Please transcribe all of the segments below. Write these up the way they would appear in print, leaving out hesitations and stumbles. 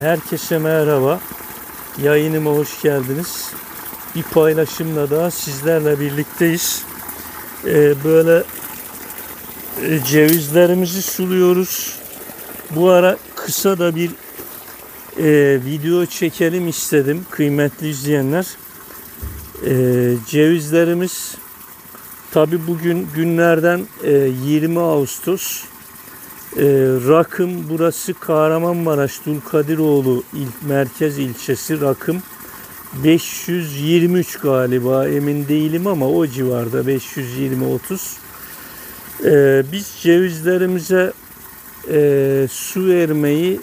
Herkese merhaba. Yayınıma hoş geldiniz. Bir paylaşımla daha sizlerle birlikteyiz. Böyle cevizlerimizi suluyoruz. Bu ara kısa da bir video çekelim istedim kıymetli izleyenler. Cevizlerimiz tabi bugün günlerden 20 Ağustos. Rakım, burası Kahramanmaraş Dulkadiroğlu merkez ilçesi. Rakım 523 galiba, emin değilim ama o civarda 520-30. Biz cevizlerimize su vermeyi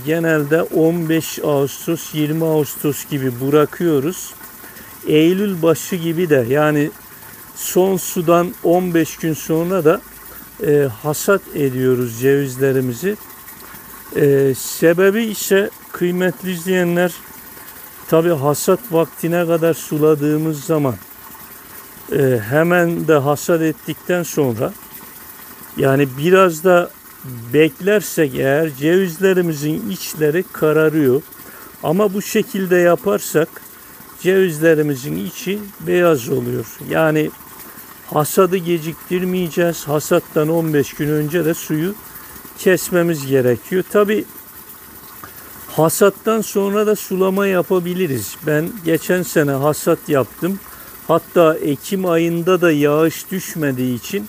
genelde 15 Ağustos 20 Ağustos gibi bırakıyoruz. Eylül başı gibi de, yani son sudan 15 gün sonra da hasat ediyoruz cevizlerimizi. Sebebi ise kıymetli izleyenler, tabi hasat vaktine kadar suladığımız zaman hemen de hasat ettikten sonra, yani biraz da beklersek eğer cevizlerimizin içleri kararıyor. Ama bu şekilde yaparsak cevizlerimizin içi beyaz oluyor. Yani hasadı geciktirmeyeceğiz. Hasattan 15 gün önce de suyu kesmemiz gerekiyor. Tabi hasattan sonra da sulama yapabiliriz. Ben geçen sene hasat yaptım. Hatta Ekim ayında da yağış düşmediği için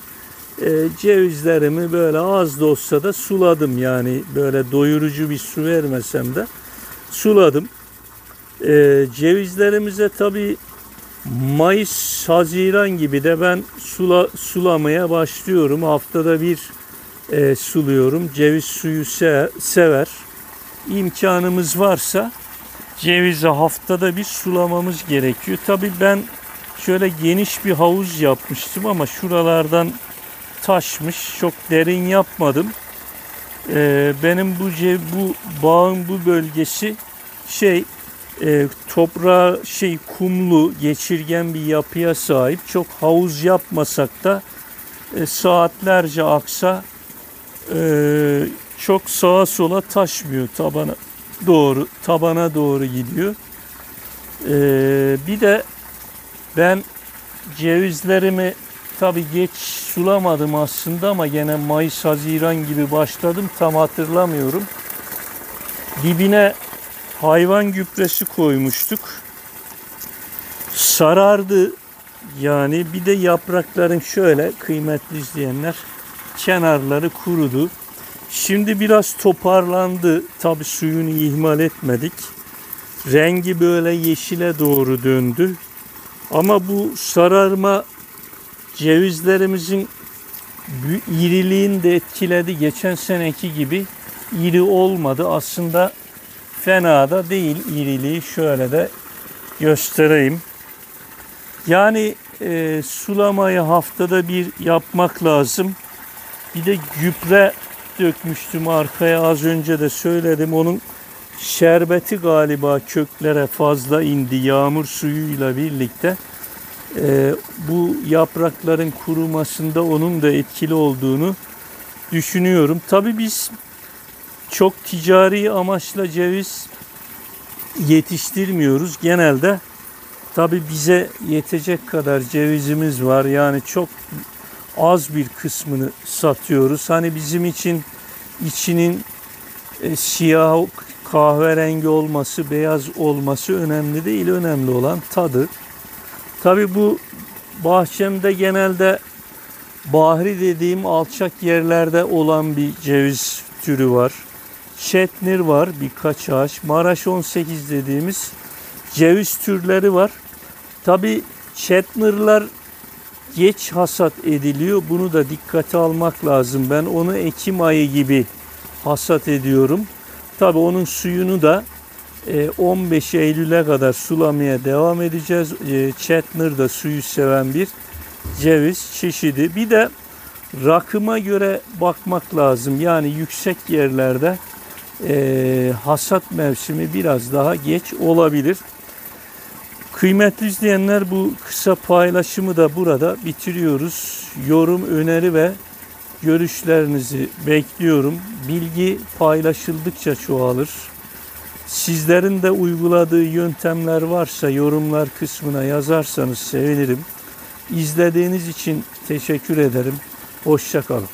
cevizlerimi böyle az da olsa da suladım. Yani böyle doyurucu bir su vermesem de suladım. Cevizlerimize tabi Mayıs, Haziran gibi de ben sulamaya başlıyorum. Haftada bir suluyorum. Ceviz suyu sever. İmkanımız varsa cevizi haftada bir sulamamız gerekiyor. Tabii ben şöyle geniş bir havuz yapmıştım ama şuralardan taşmış. Çok derin yapmadım. Benim bu bağın bu bölgesi toprağı kumlu, geçirgen bir yapıya sahip. Çok havuz yapmasak da saatlerce aksa çok sağa sola taşmıyor, tabana doğru gidiyor. Bir de ben cevizlerimi tabii geç sulamadım aslında ama gene Mayıs, Haziran gibi başladım, tam hatırlamıyorum. Dibine hayvan gübresi koymuştuk. Sarardı yani. Bir de yaprakların şöyle kıymetli izleyenler kenarları kurudu. Şimdi biraz toparlandı. Tabi suyunu ihmal etmedik. Rengi böyle yeşile doğru döndü. Ama bu sararma cevizlerimizin iriliğini de etkiledi. Geçen seneki gibi iri olmadı. Aslında fena da değil iriliği, şöyle de göstereyim. Yani sulamayı haftada bir yapmak lazım. Bir de gübre dökmüştüm arkaya, az önce de söyledim. Onun şerbeti galiba köklere fazla indi yağmur suyuyla birlikte. Bu yaprakların kurumasında onun da etkili olduğunu düşünüyorum. Tabii biz çok ticari amaçla ceviz yetiştirmiyoruz. Genelde tabi bize yetecek kadar cevizimiz var. Yani çok az bir kısmını satıyoruz. Hani bizim için içinin siyah, kahverengi olması, beyaz olması önemli değil. Önemli olan tadı. Tabi bu bahçemde genelde bahri dediğim alçak yerlerde olan bir ceviz türü var. Çetnir var birkaç ağaç. Maraş 18 dediğimiz ceviz türleri var. Tabi çetnirler geç hasat ediliyor. Bunu da dikkate almak lazım. Ben onu Ekim ayı gibi hasat ediyorum. Tabi onun suyunu da 15 Eylül'e kadar sulamaya devam edeceğiz. Çetnir de suyu seven bir ceviz çeşidi. Bir de rakıma göre bakmak lazım. Yani yüksek yerlerde hasat mevsimi biraz daha geç olabilir. Kıymetli izleyenler, bu kısa paylaşımı da burada bitiriyoruz. Yorum, öneri ve görüşlerinizi bekliyorum. Bilgi paylaşıldıkça çoğalır. Sizlerin de uyguladığı yöntemler varsa yorumlar kısmına yazarsanız sevinirim. İzlediğiniz için teşekkür ederim. Hoşça kalın.